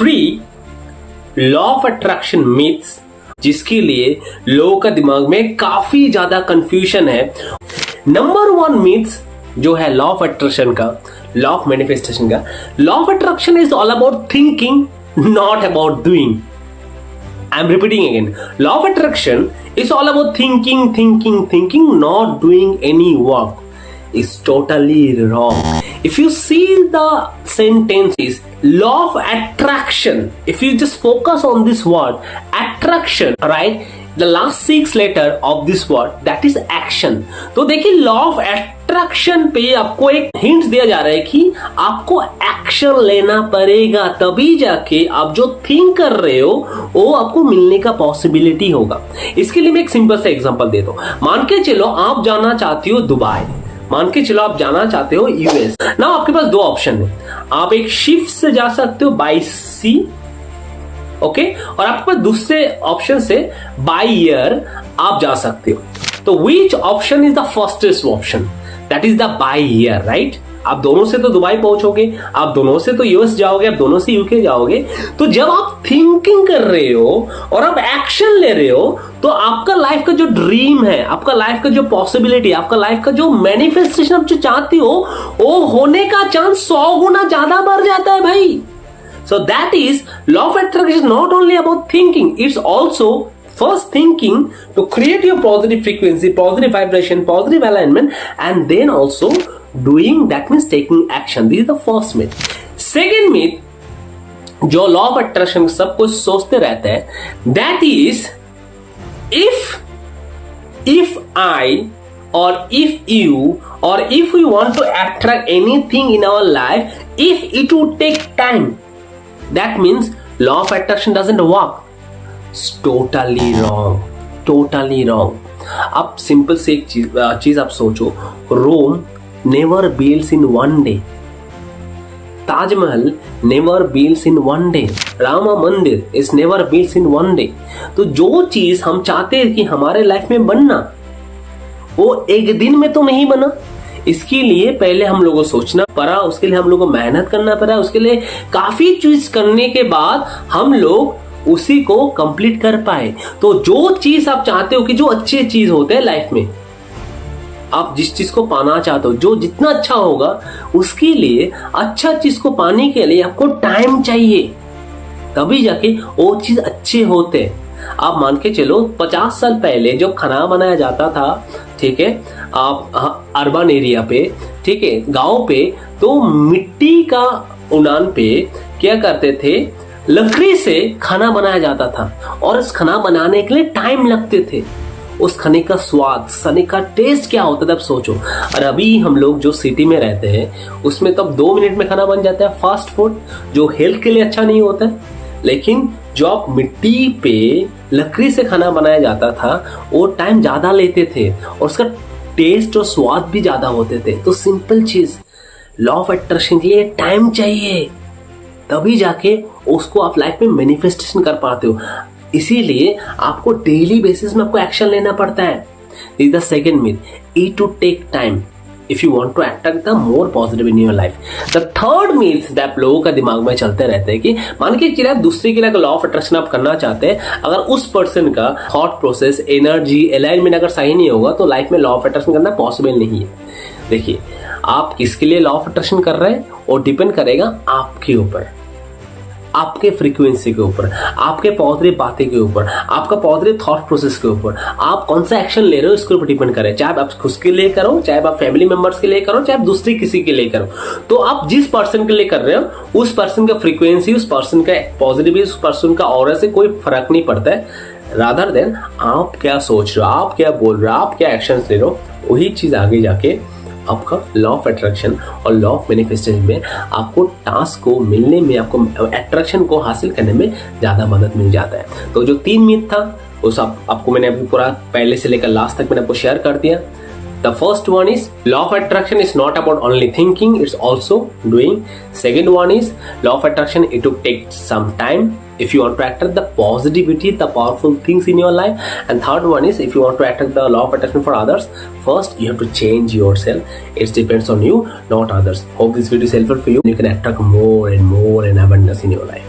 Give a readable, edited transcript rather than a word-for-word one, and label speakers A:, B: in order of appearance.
A: 3 law of attraction myths जिसके लिए लोगों का दिमाग में काफी ज्यादा कंफ्यूजन है। नंबर 1 मिथ्स जो है लॉ ऑफ अट्रैक्शन का, लॉ ऑफ मैनिफेस्टेशन का, law of attraction is all about thinking, not about doing. I am repeating again, law of attraction is all about thinking, not doing any work. Is totally wrong. If you see the sentences, law of attraction, if you just focus on this word attraction, right, the last 6 letter of this word, that is action. तो देखिए law of attraction पे आपको एक hint दिया जा रहा है कि आपको एक्शन लेना पड़ेगा, तभी जाके आप जो थिंक कर रहे हो वो आपको मिलने का पॉसिबिलिटी होगा। इसके लिए मैं एक सिंपल सा एग्जांपल देता हूँ। मान के चलो आप जाना चाहती हो दुबई, मान के चलो आप जाना चाहते हो यूएस ना। आपके पास 2 ऑप्शन है, आप एक शिप से जा सकते हो बाय सी, ओके, और आपके पास दूसरे ऑप्शन से बाय एयर आप जा सकते हो। तो which option is the firstest option? That is the by air, right. आप दोनों से तो दुबई पहुंचोगे, आप दोनों से तो यूएस जाओगे, आप दोनों से यूके जाओगे। तो जब आप थिंकिंग कर रहे हो और आप एक्शन ले रहे हो तो आपका लाइफ का जो ड्रीम है, आपका लाइफ का जो पॉसिबिलिटी, आपका लाइफ का जो मैनिफेस्टेशन आप जो चाहती हो वो होने का चांस 100 गुना ज्यादा बढ़ जाता है भाई। So that is law of attraction is not only about thinking, it's also first thinking to create your positive frequency, positive vibration, positive alignment, and then also doing, that means taking action. This is the first myth. Second myth जो law of attraction सब कुछ सोचते रहते हैं, that is if I or if you or if we want to attract anything in our life, if it would take time, that means law of attraction doesn't work. It's totally wrong, totally wrong. अब simple से एक चीज आप सोचो, रोम never builds in one day, Taj Mahal never builds in one day, Rama मंदिर is never builds in one day. तो जो चीज हम चाहते हैं कि हमारे लाइफ में बनना, वो एक दिन में तो नहीं बना। इसके लिए पहले हम लोगों को सोचना पड़ा, उसके लिए हम लोगों को मेहनत करना पड़ा, उसके लिए काफी चीज करने के बाद हम लोग उसी को कंप्लीट कर पाए। तो जो चीज आप चाहते हो कि जो अच्छी चीज होते हैं लाइफ में, आप जिस चीज को पाना चाहते हो, जो जितना अच्छा होगा, उसके लिए अच्छा चीज को पाने के लिए आपको टाइम चाहिए, तभी जाके वो चीज अच्छे होते हैं। आप मान के चलो 50 साल पहले जो खाना बनाया जाता था, ठीक है, आप अर्बन एरिया पे, ठीक है, गांव पे, तो मिट्टी का उनान पे क्या करते थे, लकड़ी से खाना बनाया जाता था और इस खाना बनाने के लिए टाइम लगते थे। उस खाने का स्वाद, खाने का टेस्ट क्या होता था आप सोचो। और अभी हम लोग जो सिटी में रहते हैं उसमें तो 2 मिनट में खाना बन जाता है, फास्ट फूड जो हेल्थ के लिए अच्छा नहीं होता है। लेकिन जो आप मिट्टी पे लकड़ी से खाना बनाया जाता था वो टाइम ज्यादा लेते थे और उसका टेस्ट और स्वाद भी ज्यादा होते थे। तो सिंपल चीज, लॉ ऑफ अट्रैक्शन के लिए टाइम चाहिए, तभी जाके उसको आप लाइफ में मैनिफेस्टेशन कर पाते हो। इसीलिए आपको डेली बेसिस में आपको एक्शन लेना पड़ता है। This is the second myth, it to take time if you want to attract the more positive in your life. The third myth that लोगों का दिमाग में चलते रहते हैं कि मान के चलिए आप दूसरे के लिए लॉ ऑफ अट्रैक्शन आप करना चाहते हैं, अगर उस पर्सन का थॉट प्रोसेस, एनर्जी, अलाइनमेंट अगर सही नहीं होगा तो लाइफ में लॉ ऑफ अट्रैक्शन करना पॉसिबल नहीं है। देखिए आप किसके लिए लॉ ऑफ अट्रैक्शन कर रहे हैं और डिपेंड करेगा आपके ऊपर, आपके फ्रीक्वेंसी के ऊपर, आपके पॉजिटिव बातें के ऊपर, आपका पॉजिटिव थॉट प्रोसेस के ऊपर, आप कौन सा एक्शन ले रहे हो इसके ऊपर डिपेंड करे। चाहे आप खुद के लिए करो, चाहे आप फैमिली मेंबर्स के लिए करो, चाहे आप दूसरे किसी के लिए करो, तो आप जिस पर्सन के लिए कर रहे हो उस पर्सन का फ्रीक्वेंसी, उस पर्सन का पॉजिटिव, उस पर्सन का ऑरा से कोई फर्क नहीं पड़ता है। रादर देन आप क्या सोच रहे हो, आप क्या बोल रहे हो, आप क्या एक्शन ले रहे हो, वही चीज आगे जाके आपका लॉ ऑफ अट्रैक्शन और लॉ ऑफ मैनिफेस्टेशन में आपको टास्क को मिलने में, आपको अट्रैक्शन को हासिल करने में ज्यादा मदद मिल जाता है। तो जो 3 मिथ था उस आपको मैंने अभी पूरा पहले से लेकर लास्ट तक मैंने आपको शेयर कर दिया। The first one is law of attraction is not about only thinking, it's also doing. Second one is law of attraction, it will take some time if you want to attract the positivity, the powerful things in your life. And third one is if you want to attract the law of attraction for others, first you have to change yourself. It depends on you, not others. Hope this video is helpful for you. You can attract more and more and abundance in your life.